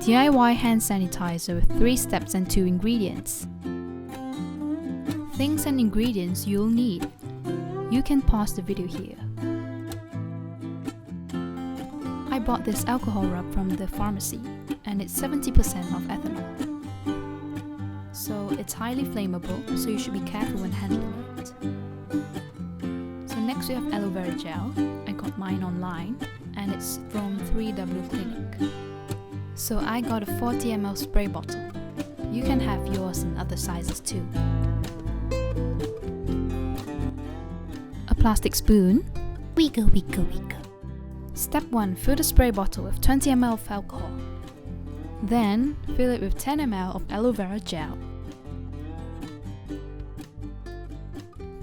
DIY hand sanitizer with 3 steps and 2 ingredients. Things and ingredients you'll need. You can pause the video here. I bought this alcohol rub from the pharmacy, and it's 70% of ethanol. So it's highly flammable, so you should be careful when handling it. So next we have aloe vera gel. I got mine online, and it's from 3W Clinic. So I got a 40 ml spray bottle. You can have yours in other sizes too. A plastic spoon. Wiggle, wiggle, wiggle. Step 1. Fill the spray bottle with 20 ml of alcohol. Then, fill it with 10 ml of aloe vera gel.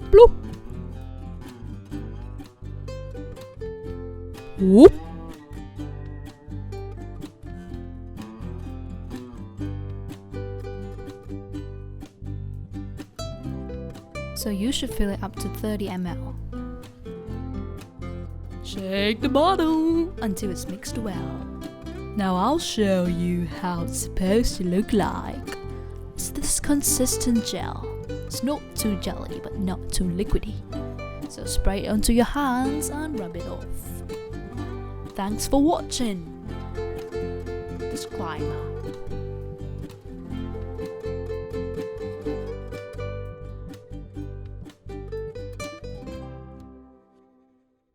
Bloop! Whoop! So you should fill it up to 30 ml. Shake the bottle until it's mixed well. Now I'll show you how it's supposed to look like. It's this consistent gel. It's not too jelly but not too liquidy. So spray it onto your hands and rub it off. Thanks for watching. Disclaimer.